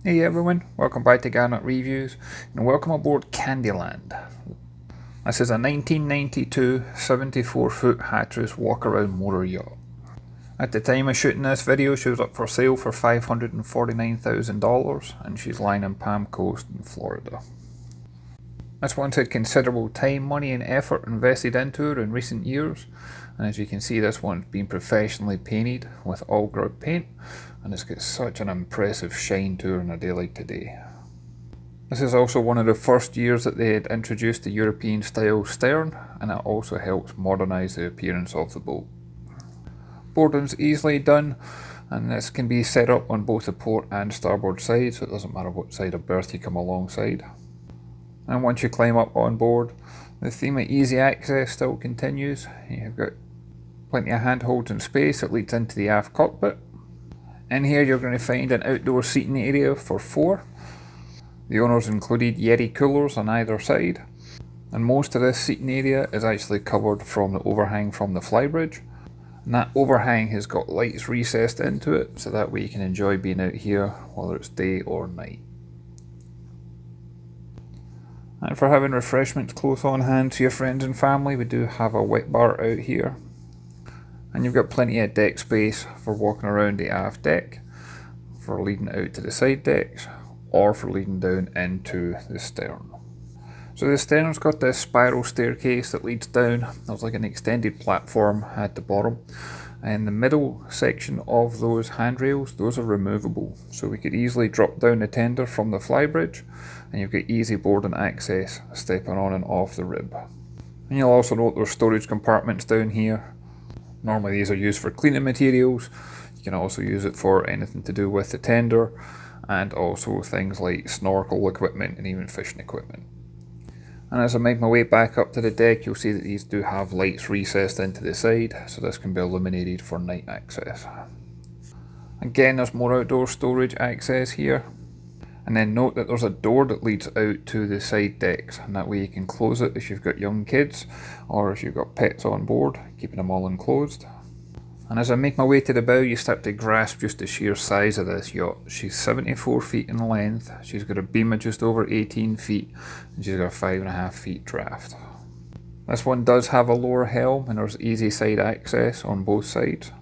Hey everyone, welcome back to Garnock Reviews and welcome aboard Candi Land. This is a 1992 74-foot Hatteras Walkaround Motor Yacht. At the time of shooting this video, she was up for sale for $549,000 and she's lying in Palm Coast in Florida. This one's had considerable time, money and effort invested into her in recent years, and as you can see, this one's been professionally painted with all grub paint and it's got such an impressive shine to her on a day like today. This is also one of the first years that they had introduced the European style stern, and it also helps modernise the appearance of the boat. Boarding's easily done, and this can be set up on both the port and starboard side, so it doesn't matter what side of berth you come alongside. And once you climb up on board, the theme of easy access still continues. You've got plenty of handholds and space that leads into the aft cockpit. In here you're going to find an outdoor seating area for 4. The owners included Yeti coolers on either side, and most of this seating area is actually covered from the overhang from the Flybridge, and that overhang has got lights recessed into it, so that way you can enjoy being out here whether it's day or night. And for having refreshments close on hand to your friends and family, we do have a wet bar out here. And you've got plenty of deck space for walking around the aft deck, for leading out to the side decks, or for leading down into the stern. So the stern's got this spiral staircase that leads down. There's like an extended platform at the bottom. And the middle section of those handrails, those are removable. So we could easily drop down the tender from the Flybridge, and you've got easy boarding access stepping on and off the rib. And you'll also note there's storage compartments down here. Normally these are used for cleaning materials. You can also use it for anything to do with the tender, and also things like snorkel equipment and even fishing equipment. And as I make my way back up to the deck, you'll see that these do have lights recessed into the side, so this can be illuminated for night access. Again, there's more outdoor storage access here. And then note that there's a door that leads out to the side decks, and that way you can close it if you've got young kids or if you've got pets on board, keeping them all enclosed. And as I make my way to the bow, you start to grasp just the sheer size of this yacht. She's 74 feet in length, she's got a beam of just over 18 feet, and she's got a 5.5 feet draft. This one does have a lower helm, and there's easy side access on both sides.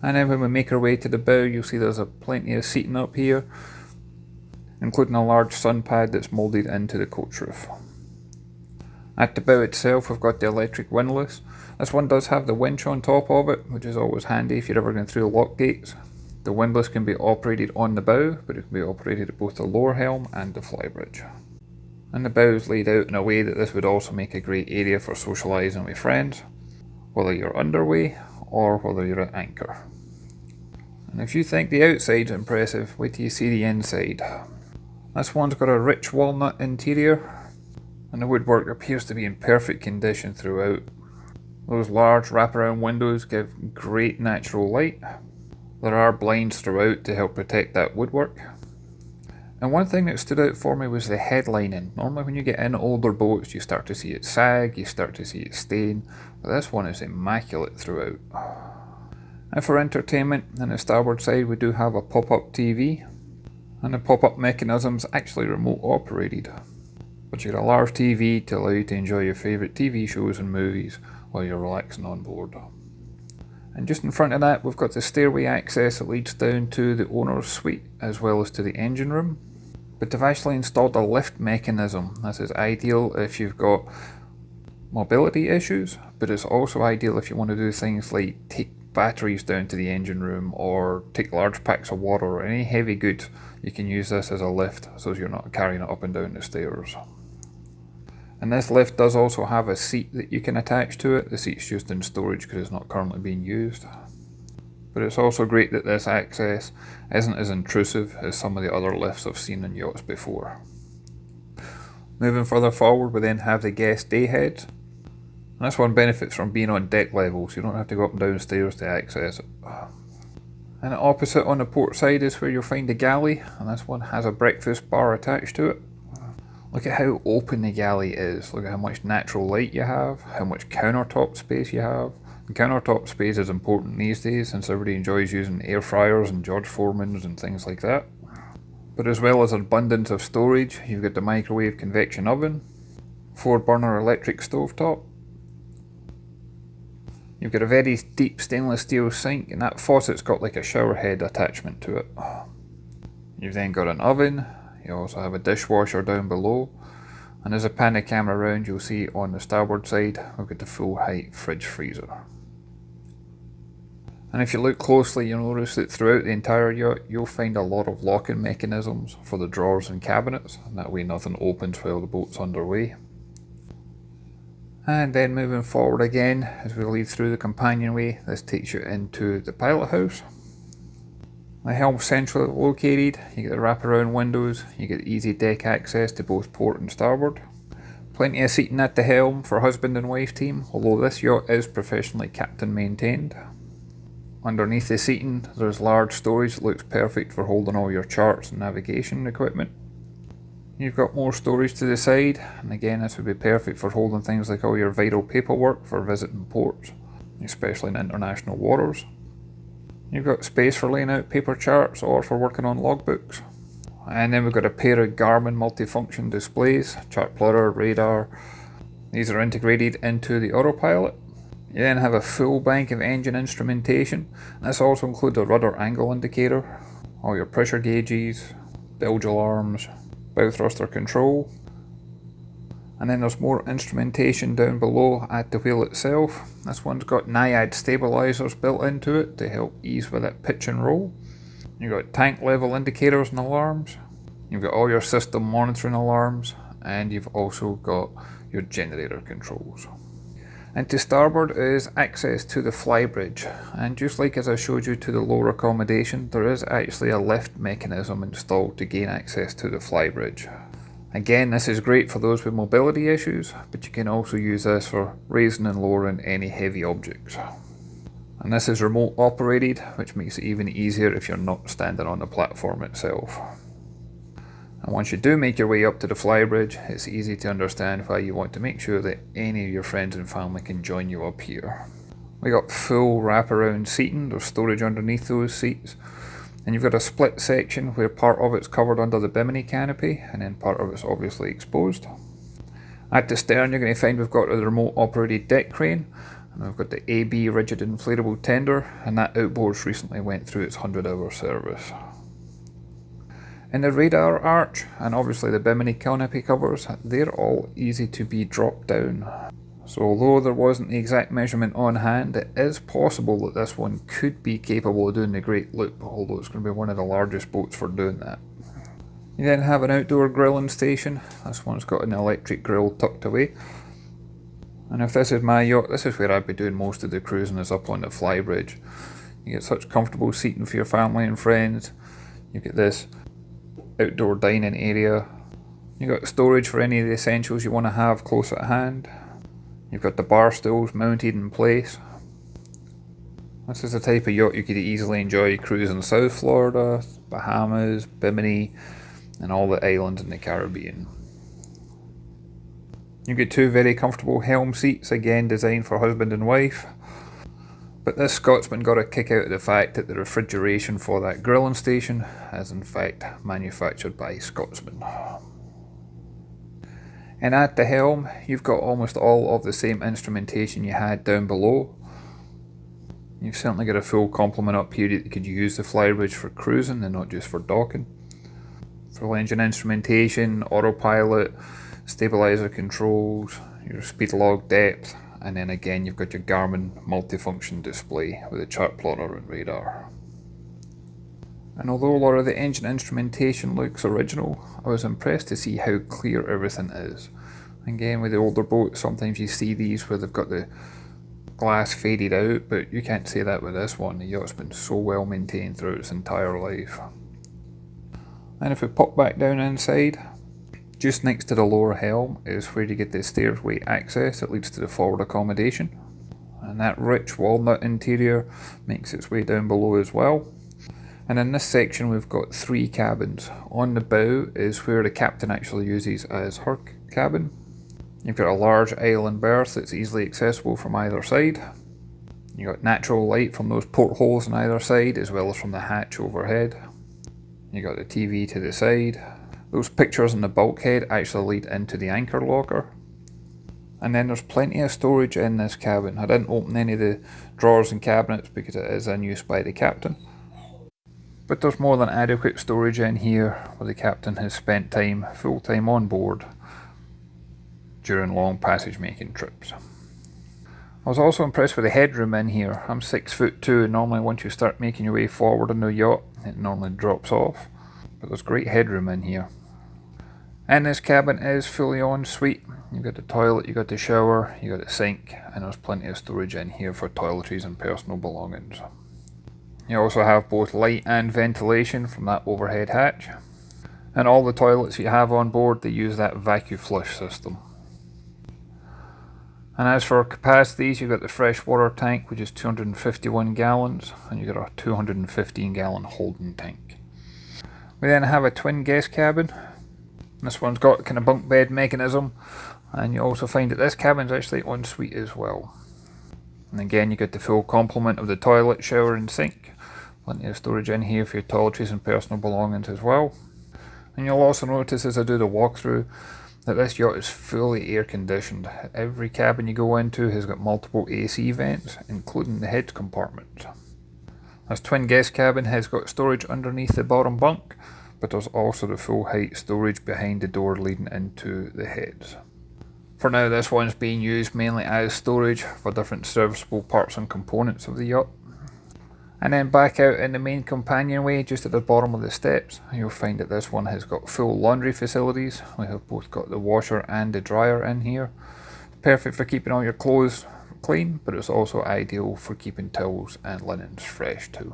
And then when we make our way to the bow, you'll see there's plenty of seating up here, including a large sun pad that's moulded into the coach roof. At the bow itself, we've got the electric windlass. This one does have the winch on top of it, which is always handy if you're ever going through the lock gates. The windlass can be operated on the bow, but it can be operated at both the lower helm and the Flybridge. And the bow is laid out in a way that this would also make a great area for socialising with friends, whether you're underway or whether you're at anchor. And if you think the outside's impressive, wait till you see the inside. This one's got a rich walnut interior, and the woodwork appears to be in perfect condition throughout. Those large wraparound windows give great natural light. There are blinds throughout to help protect that woodwork. And one thing that stood out for me was the headlining. Normally when you get in older boats you start to see it sag, you start to see it stain, but this one is immaculate throughout. And for entertainment, on the starboard side we do have a pop-up TV. And the pop-up mechanism's actually remote operated. But you've got a large TV to allow you to enjoy your favourite TV shows and movies while you're relaxing on board. And just in front of that we've got the stairway access that leads down to the owner's suite as well as to the engine room. But they've actually installed a lift mechanism. This is ideal if you've got mobility issues, but it's also ideal if you want to do things like take batteries down to the engine room or take large packs of water or any heavy goods. You can use this as a lift so you're not carrying it up and down the stairs. And this lift does also have a seat that you can attach to it. The seat's just in storage because it's not currently being used. But it's also great that this access isn't as intrusive as some of the other lifts I've seen in yachts before. Moving further forward, we then have the guest day heads. And this one benefits from being on deck level, so you don't have to go up and down stairs to access it. And opposite on the port side is where you'll find the galley, and this one has a breakfast bar attached to it. Look at how open the galley is, look at how much natural light you have, how much countertop space you have. And countertop space is important these days since everybody enjoys using air fryers and George Foreman's and things like that. But as well as an abundance of storage, you've got the microwave convection oven, 4-burner electric stovetop. You've got a very deep stainless steel sink, and that faucet's got like a shower head attachment to it. You've then got an oven. You also have a dishwasher down below, and as I pan the camera around, you'll see on the starboard side we've got the full height fridge freezer. And if you look closely, you'll notice that throughout the entire yacht you'll find a lot of locking mechanisms for the drawers and cabinets, and that way nothing opens while the boat's underway. And then moving forward again, as we lead through the companionway, this takes you into the pilot house. The helm's centrally located, you get the wraparound windows, you get easy deck access to both port and starboard. Plenty of seating at the helm for husband and wife team, although this yacht is professionally captain maintained. Underneath the seating there's large storage that looks perfect for holding all your charts and navigation equipment. You've got more storage to the side, and again this would be perfect for holding things like all your vital paperwork for visiting ports, especially in international waters. You've got space for laying out paper charts or for working on logbooks. And then we've got a pair of Garmin multifunction displays, chart plotter, radar. These are integrated into the autopilot. You then have a full bank of engine instrumentation. This also includes a rudder angle indicator, all your pressure gauges, bilge alarms, bow thruster control. And then there's more instrumentation down below at the wheel itself. This one's got Naiad stabilizers built into it to help ease with that pitch and roll. You've got tank level indicators and alarms. You've got all your system monitoring alarms, and you've also got your generator controls. And to starboard is access to the Flybridge, and just like as I showed you to the lower accommodation, there is actually a lift mechanism installed to gain access to the Flybridge. Again, this is great for those with mobility issues, but you can also use this for raising and lowering any heavy objects. And this is remote operated, which makes it even easier if you're not standing on the platform itself. And once you do make your way up to the Flybridge, it's easy to understand why you want to make sure that any of your friends and family can join you up here. We got full wraparound seating, there's storage underneath those seats. And you've got a split section where part of it's covered under the bimini canopy and then part of it's obviously exposed. At the stern you're going to find we've got a remote operated deck crane, and we've got the AB rigid inflatable tender, and that outboard recently went through its 100-hour service. In the radar arch and obviously the bimini canopy covers, they're all easy to be dropped down. So although there wasn't the exact measurement on hand, it is possible that this one could be capable of doing the Great Loop, although it's going to be one of the largest boats for doing that. You then have an outdoor grilling station. This one's got an electric grill tucked away. And if this is my yacht, this is where I'd be doing most of the cruising, is up on the Flybridge. You get such comfortable seating for your family and friends. You get this outdoor dining area. You got storage for any of the essentials you want to have close at hand. You've got the bar stools mounted in place. This is the type of yacht you could easily enjoy cruising South Florida, Bahamas, Bimini, and all the islands in the Caribbean. You get two very comfortable helm seats, again designed for husband and wife. But this Scotsman got a kick out of the fact that the refrigeration for that grilling station is in fact manufactured by Scotsman. And at the helm, you've got almost all of the same instrumentation you had down below. You've certainly got a full complement up here that you could use the Flybridge for cruising and not just for docking. Full engine instrumentation, autopilot, stabilizer controls, your speed log depth, and then again you've got your Garmin multifunction display with a chart plotter and radar. And although a lot of the engine instrumentation looks original, I was impressed to see how clear everything is. Again, with the older boats, sometimes you see these where they've got the glass faded out, but you can't say that with this one. The yacht's been so well maintained throughout its entire life. And if we pop back down inside, just next to the lower helm is where you get the stairway access that leads to the forward accommodation. And that rich walnut interior makes its way down below as well. And in this section we've got three cabins. On the bow is where the captain actually uses as her cabin. You've got a large island berth that's easily accessible from either side. You've got natural light from those portholes on either side, as well as from the hatch overhead. You got the TV to the side. Those pictures in the bulkhead actually lead into the anchor locker. And then there's plenty of storage in this cabin. I didn't open any of the drawers and cabinets because it is in use by the captain. But there's more than adequate storage in here where the captain has spent time, full time on board during long passage making trips. I was also impressed with the headroom in here. I'm 6'2", and normally once you start making your way forward on the yacht, it normally drops off. But there's great headroom in here. And this cabin is fully ensuite. You've got the toilet, you've got the shower, you've got the sink, and there's plenty of storage in here for toiletries and personal belongings. You also have both light and ventilation from that overhead hatch. And all the toilets you have on board, they use that vacuum flush system. And as for capacities, you've got the freshwater tank, which is 251 gallons, and you've got a 215 gallon holding tank. We then have a twin guest cabin. This one's got kind of bunk bed mechanism, and you also find that this cabin's actually ensuite as well. And again, you get the full complement of the toilet, shower and sink. Plenty of storage in here for your toiletries and personal belongings as well. And you'll also notice as I do the walkthrough that this yacht is fully air conditioned. Every cabin you go into has got multiple AC vents, including the head compartment. This twin guest cabin has got storage underneath the bottom bunk, but there's also the full height storage behind the door leading into the heads. For now, this one's being used mainly as storage for different serviceable parts and components of the yacht. And then back out in the main companionway, just at the bottom of the steps, you'll find that this one has got full laundry facilities. We have both got the washer and the dryer in here. Perfect for keeping all your clothes clean, but it's also ideal for keeping towels and linens fresh too.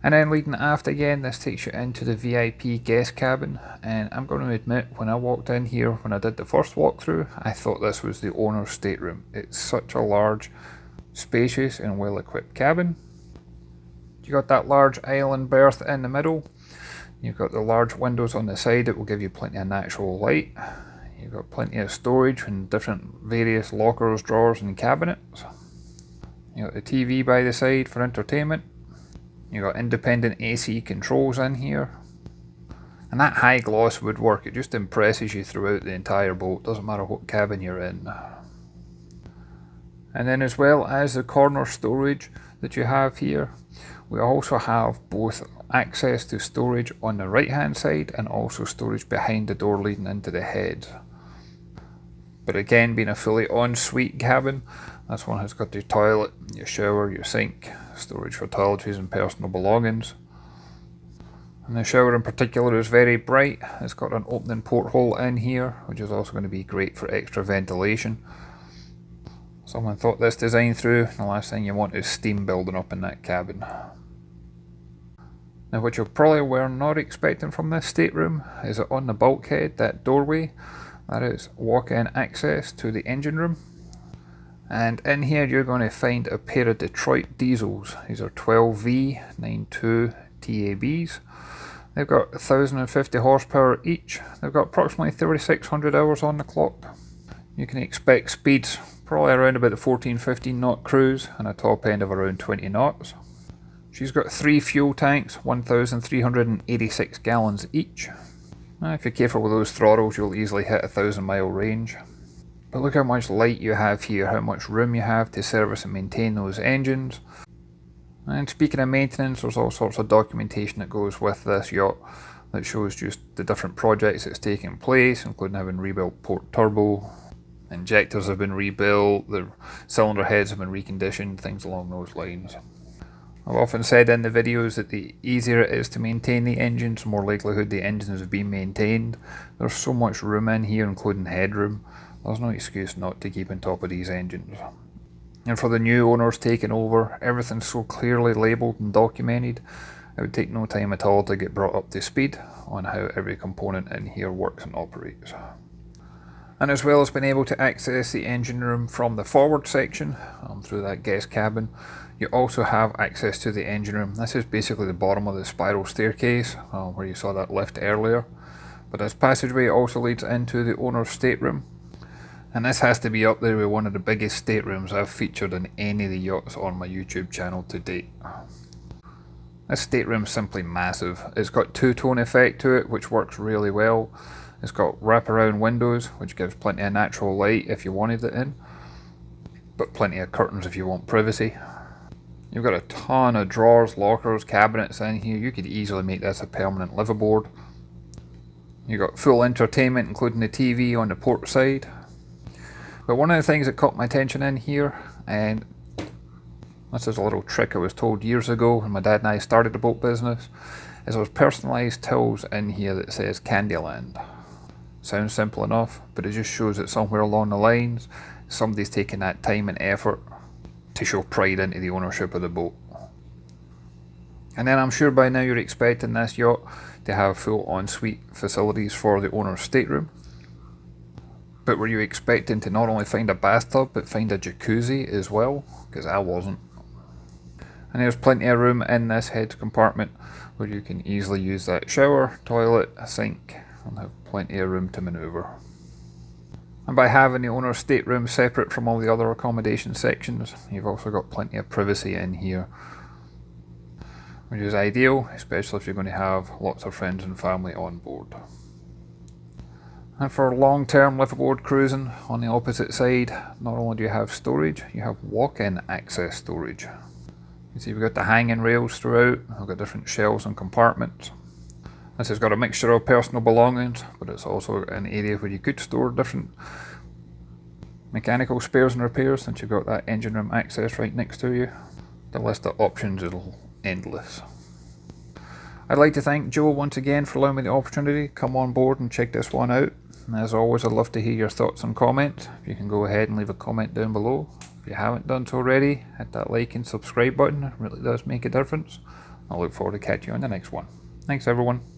And then leading aft again, this takes you into the VIP guest cabin, and I'm going to admit, when I walked in here, when I did the first walkthrough, I thought this was the owner's stateroom. It's such a large, spacious and well equipped cabin. You got that large island berth in the middle. You've got the large windows on the side that will give you plenty of natural light. You've got plenty of storage in different various lockers, drawers and cabinets. You've got the TV by the side for entertainment. You've got independent AC controls in here. And that high gloss woodwork, it just impresses you throughout the entire boat. Doesn't matter what cabin you're in. And then as well as the corner storage that you have here, we also have both access to storage on the right hand side and also storage behind the door leading into the head. But again, being a fully ensuite cabin, this one has got your toilet, your shower, your sink, storage for toiletries and personal belongings. And the shower in particular is very bright. It's got an opening porthole in here, which is also going to be great for extra ventilation. Someone thought this design through, and the last thing you want is steam building up in that cabin. Now what you probably were not expecting from this stateroom is that on the bulkhead, that doorway, that is walk-in access to the engine room. And in here you're going to find a pair of Detroit diesels. These are 12V92 TABs. They've got 1,050 horsepower each. They've got approximately 3,600 hours on the clock. You can expect speeds probably around about the 14-15 knot cruise and a top end of around 20 knots. She's got 3 fuel tanks, 1,386 gallons each. Now, if you're careful with those throttles, you'll easily hit a 1,000-mile range. But look how much light you have here, how much room you have to service and maintain those engines. And speaking of maintenance, there's all sorts of documentation that goes with this yacht that shows just the different projects that's taking place, including having rebuilt port turbo, injectors have been rebuilt, the cylinder heads have been reconditioned, things along those lines. I've often said in the videos that the easier it is to maintain the engines, the more likelihood the engines have been maintained. There's so much room in here, including headroom. There's no excuse not to keep on top of these engines. And for the new owners taking over, everything's so clearly labelled and documented, it would take no time at all to get brought up to speed on how every component in here works and operates. And as well as being able to access the engine room from the forward section through that guest cabin, you also have access to the engine room. This is basically the bottom of the spiral staircase where you saw that lift earlier. But this passageway also leads into the owner's stateroom. And this has to be up there with one of the biggest staterooms I've featured in any of the yachts on my YouTube channel to date. This stateroom's simply massive. It's got two-tone effect to it, which works really well. It's got wraparound windows, which gives plenty of natural light if you wanted it in, but plenty of curtains if you want privacy. You've got a ton of drawers, lockers, cabinets in here. You could easily make this a permanent liveaboard. You've got full entertainment, including the TV on the port side. But one of the things that caught my attention in here, and this is a little trick I was told years ago when my dad and I started the boat business, is there's personalised tills in here that says Candi Land. Sounds simple enough, but it just shows that somewhere along the lines somebody's taken that time and effort to show pride into the ownership of the boat. And then I'm sure by now you're expecting this yacht to have full ensuite facilities for the owner's stateroom. But were you expecting to not only find a bathtub but find a jacuzzi as well? Because I wasn't. And there's plenty of room in this head compartment where you can easily use that shower, toilet, sink, and have plenty of room to manoeuvre. And by having the owner's stateroom separate from all the other accommodation sections, you've also got plenty of privacy in here, which is ideal, especially if you're going to have lots of friends and family on board. And for long-term liveaboard cruising, on the opposite side, not only do you have storage, you have walk-in access storage. You see we've got the hanging rails throughout, we've got different shelves and compartments. This has got a mixture of personal belongings, but it's also an area where you could store different mechanical spares and repairs, since you've got that engine room access right next to you. The list of options is endless. I'd like to thank Joe once again for allowing me the opportunity to come on board and check this one out. And as always, I'd love to hear your thoughts and comments. If you can go ahead and leave a comment down below. If you haven't done so already, hit that like and subscribe button. It really does make a difference. I look forward to catching you on the next one. Thanks everyone.